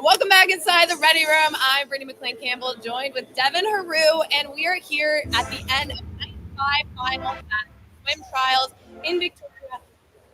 Welcome back inside the Ready Room. I'm Brittany MacLean Campbell, joined with Devin Heroux, and we are here at the end of night 5 finals at swim trials in Victoria.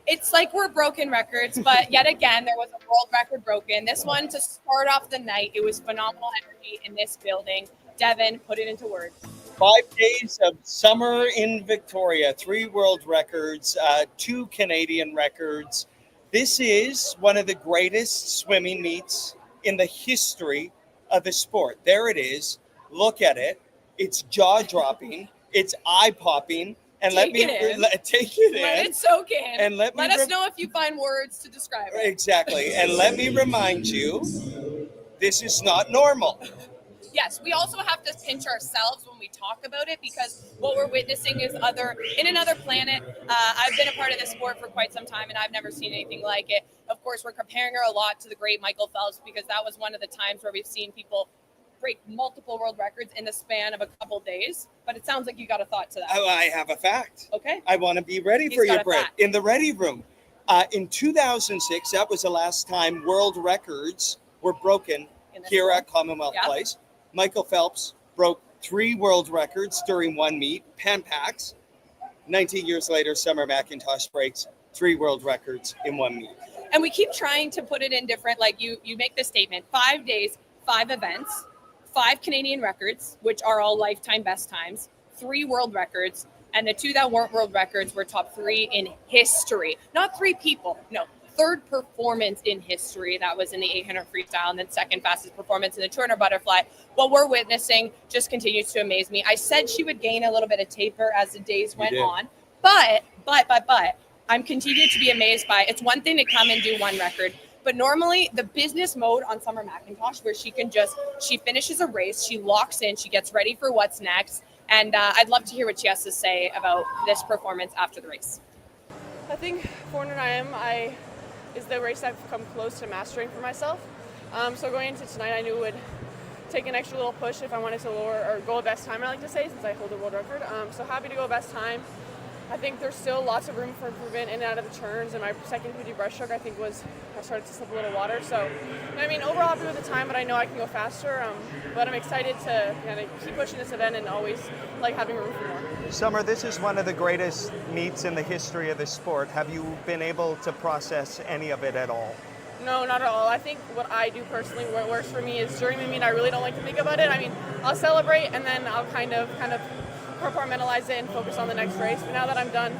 It's like we're broken records, but yet again, there was a world record broken. This one, to start off the night, it was phenomenal energy in this building. Devin, put it into words. 5 days of summer in Victoria, 3 world records, 2 Canadian records. This is one of the greatest swimming meets in the history of the sport. There it is. Look at it. It's jaw-dropping. It's eye-popping. And take it in. Let it soak in. And let us know if you find words to describe it. Exactly. And let me remind you, this is not normal. Yes, we also have to pinch ourselves when we talk about it, because what we're witnessing is in another planet. I've been a part of this sport for quite some time, and I've never seen anything like it. Of course, we're comparing her a lot to the great Michael Phelps, because that was one of the times where we've seen people break multiple world records in the span of a couple days. But it sounds like you got a thought to that. I have a fact. Okay. I want to be ready for you, Brett. In the Ready Room. In 2006, that was the last time world records were broken here at Commonwealth Place. Michael Phelps broke 3 world records during one meet, Pan Pacs. 19 years later, Summer McIntosh breaks 3 world records in one meet. And we keep trying to put it in different, like you make the statement, 5 days, 5 events, 5 Canadian records, which are all lifetime best times, 3 world records, and the 2 that weren't world records were top 3 in history. Not 3 people, no. 3rd performance in history. That was in the 800 freestyle, and then 2nd fastest performance in the 200 butterfly. What we're witnessing just continues to amaze me. I said she would gain a little bit of taper as the days went on, but I'm continued to be amazed by it's one thing to come and do one record, but normally the business mode on Summer McIntosh, where she finishes a race, she locks in, she gets ready for what's next, and I'd love to hear what she has to say about this performance after the race. I think 400 IM is the race I've come close to mastering for myself. So going into tonight, I knew it would take an extra little push if I wanted to lower or go a best time, I like to say, since I hold the world record. So happy to go best time. I think there's still lots of room for improvement in and out of the turns, and my second 50 breaststroke, I think, I started to slip a little water. So, I mean, overall happy with the time, but I know I can go faster. But I'm excited to kind of keep pushing this event and always like having room for more. Summer, this is one of the greatest meets in the history of the sport. Have you been able to process any of it at all? No, not at all. I think what I do personally, what works for me is during the meet, I really don't like to think about it. I mean, I'll celebrate and then I'll kind of compartmentalize it and focus on the next race. But now that I'm done,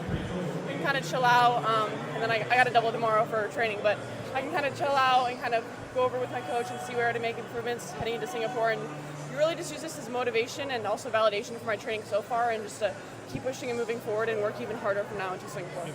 we can kind of chill out. And then I got to double tomorrow for training, but I can kind of chill out and kind of go over with my coach and see where to make improvements heading into Singapore. And you really just use this as motivation and also validation for my training so far, and just to keep pushing and moving forward and work even harder from now into Singapore.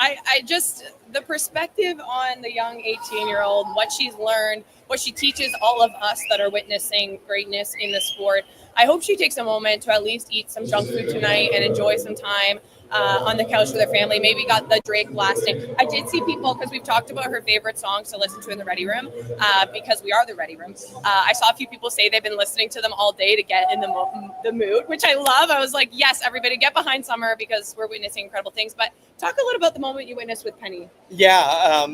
I just, the perspective on the young 18-year-old, what she's learned, what she teaches all of us that are witnessing greatness in the sport. I hope she takes a moment to at least eat some junk food tonight and enjoy some time on the couch with her family. Maybe got the Drake blasting. I did see people, because we've talked about her favorite songs to listen to in the Ready Room, because we are the Ready Room. I saw a few people say they've been listening to them all day to get in the mood, which I love. I was like, yes, everybody get behind Summer, because we're witnessing incredible things. But talk a little about the moment you witnessed with Penny. Yeah,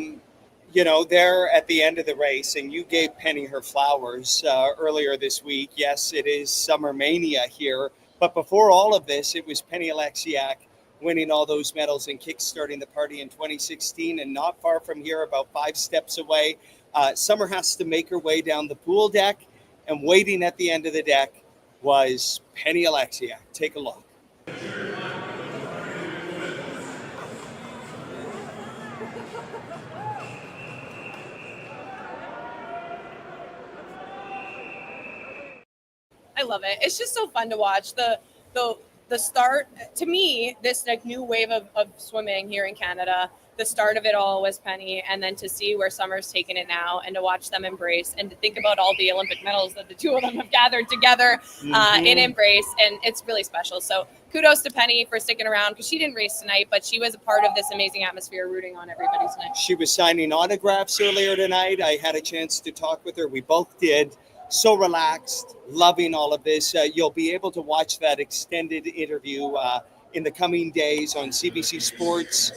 there at the end of the race, and you gave Penny her flowers earlier this week. Yes, it is Summer-mania here. But before all of this, it was Penny Oleksiak winning all those medals and kick-starting the party in 2016. And not far from here, about 5 steps away, Summer has to make her way down the pool deck. And waiting at the end of the deck was Penny Oleksiak. Take a look. I love it. It's just so fun to watch. The start, to me, this like new wave of swimming here in Canada, the start of it all was Penny, and then to see where Summer's taken it now and to watch them embrace and to think about all the Olympic medals that the 2 of them have gathered together in embrace, and it's really special. So kudos to Penny for sticking around, because she didn't race tonight, but she was a part of this amazing atmosphere rooting on everybody tonight. She was signing autographs earlier tonight. I had a chance to talk with her. We both did. So relaxed, loving all of this. You'll be able to watch that extended interview in the coming days on CBC Sports,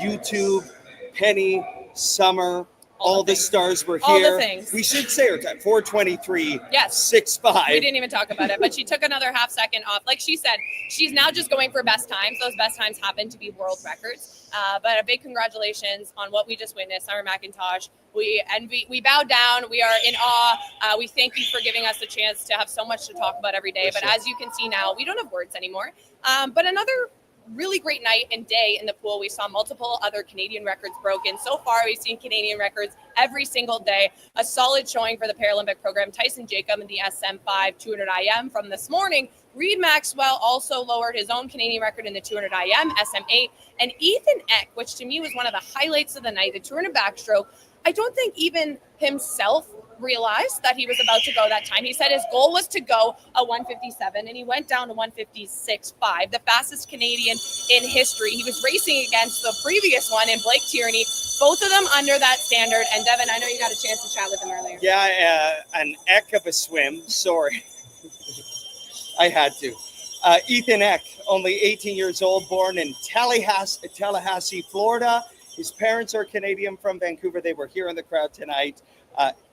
YouTube, Penny, Summer, All the stars were All here. the things. We should say her time, 4:23, Yes. 6'5". We didn't even talk about it, but she took another half second off. Like she said, she's now just going for best times. Those best times happen to be world records. But a big congratulations on what we just witnessed, Summer McIntosh. We bowed down. We are in awe. We thank you for giving us a chance to have so much to talk about every day. But as you can see now, we don't have words anymore. But another really great night and day in the pool. We saw multiple other Canadian records broken. So far, we've seen Canadian records every single day. A solid showing for the Paralympic program. Tyson Jacob in the SM5 200 IM from this morning. Reed Maxwell also lowered his own Canadian record in the 200 IM, SM8. And Ethan Eck, which to me was one of the highlights of the night, the 200 backstroke. I don't think even himself realized that he was about to go that time. He said his goal was to go a 157, and he went down to 156.5, the fastest Canadian in history. He was racing against the previous one in Blake Tierney, both of them under that standard. And Devin, I know you got a chance to chat with him earlier. Yeah, an Eck of a swim. Sorry. I had to. Ethan Eck, only 18 years old, born in Tallahassee, Florida. His parents are Canadian from Vancouver. They were here in the crowd tonight.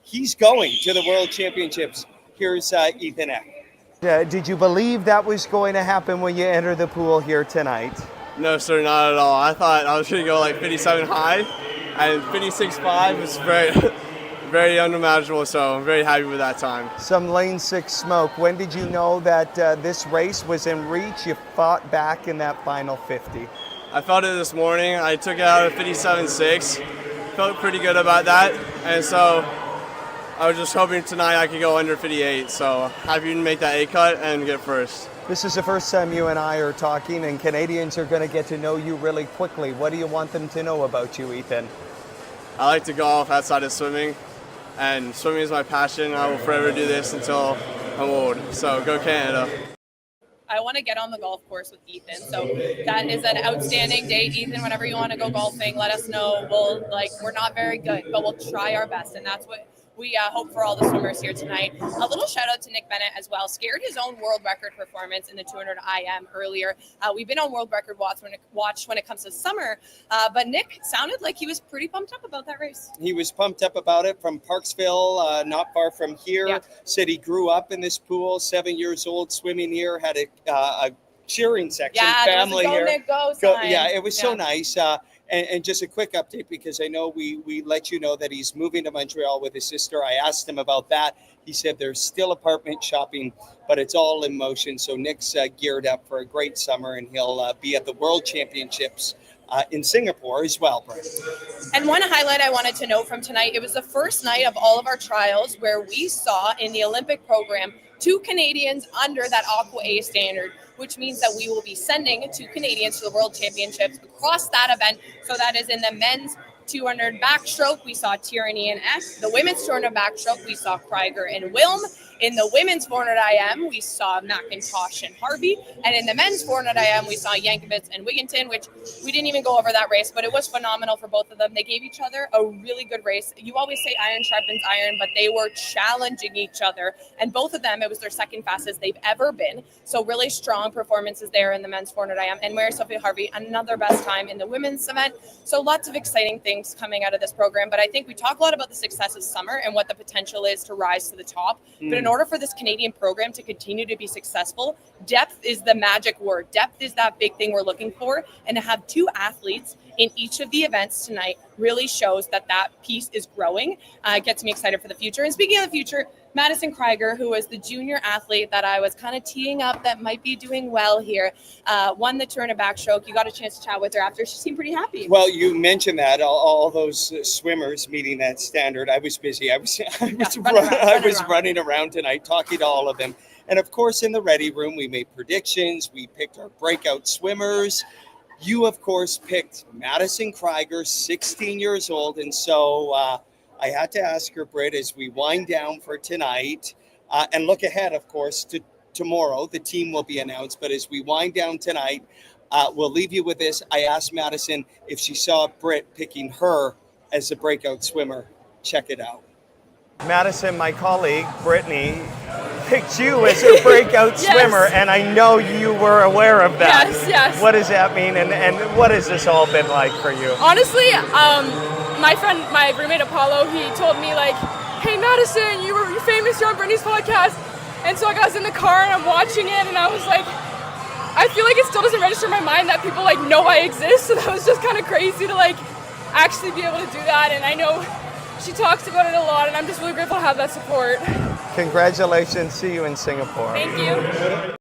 He's going to the World Championships. Here's Ethan Eck. Did you believe that was going to happen when you entered the pool here tonight? No, sir, not at all. I thought I was going to go like 57 high, and 56.5 was very unimaginable, so I'm very happy with that time. Some lane 6 smoke. When did you know that this race was in reach? You fought back in that final 50. I felt it this morning. I took it out at 57.6. Felt pretty good about that, and so I was just hoping tonight I could go under 58. So happy to make that A cut and get first. This is the first time you and I are talking, and Canadians are going to get to know you really quickly. What do you want them to know about you, Ethan? I like to golf outside of swimming, and swimming is my passion. I will forever do this until I'm old. So go Canada. I want to get on the golf course with Ethan. So that is an outstanding date. Ethan, whenever you want to go golfing, let us know. We're not very good, but we'll try our best. And that's what we hope for all the swimmers here tonight. A little shout out to Nick Bennett as well. Scared his own world record performance in the 200 IM earlier. We've been on world record watch when it comes to summer, but Nick sounded like he was pretty pumped up about that race. He was pumped up about it from Parksville, not far from here. Yeah. Said he grew up in this pool, 7 years old, swimming here, had a cheering section, family here. Nick, go sign. Yeah, it was so nice. And just a quick update, because I know we let you know that he's moving to Montreal with his sister. I asked him about that. He said there's still apartment shopping, but it's all in motion. So Nick's geared up for a great summer, and he'll be at the World Championships in Singapore as well, Brittany. And one highlight I wanted to note from tonight, it was the first night of all of our trials where we saw in the Olympic program 2 Canadians under that Aqua A standard, which means that we will be sending 2 Canadians to the World Championships across that event. So that is in the men's 200 backstroke, we saw Tierney and S. The women's 200 backstroke, we saw Krieger and Wilm. In the women's 400 IM, we saw McIntosh and Harvey. And in the men's 400 IM, we saw Yankovic and Wigginton, which we didn't even go over that race, but it was phenomenal for both of them. They gave each other a really good race. You always say iron sharpens iron, but they were challenging each other. And both of them, it was their second fastest they've ever been. So really strong performances there in the men's 400 IM. And Mary Sophie Harvey, another best time in the women's event. So lots of exciting things coming out of this program. But I think we talk a lot about the success of summer and what the potential is to rise to the top. But in order for this Canadian program to continue to be successful, depth is the magic word. Depth is that big thing we're looking for. And to have 2 athletes in each of the events tonight really shows that piece is growing. It gets me excited for the future. And speaking of the future, Madison Krieger, who was the junior athlete that I was kind of teeing up that might be doing well here, won the 200 backstroke. You got a chance to chat with her after. She seemed pretty happy. Well, you mentioned that all those swimmers meeting that standard. I was busy. I was running around tonight talking to all of them. And of course, in the ready room, we made predictions. We picked our breakout swimmers. You, of course, picked Madison Krieger, 16 years old. And so I had to ask her, Britt, as we wind down for tonight and look ahead, of course, to tomorrow. The team will be announced. But as we wind down tonight, we'll leave you with this. I asked Madison if she saw Britt picking her as a breakout swimmer. Check it out. Madison, my colleague, Brittany, picked you as a breakout swimmer, and I know you were aware of that. Yes. What does that mean, and what has this all been like for you? Honestly, my roommate Apollo, he told me like, "Hey Madison, you're famous, you're on Brittany's podcast." And so I was in the car and I'm watching it, and I was like, I feel like it still doesn't register in my mind that people like know I exist. So that was just kind of crazy to like actually be able to do that. And I know she talks about it a lot, and I'm just really grateful to have that support. Congratulations. See you in Singapore. Thank you.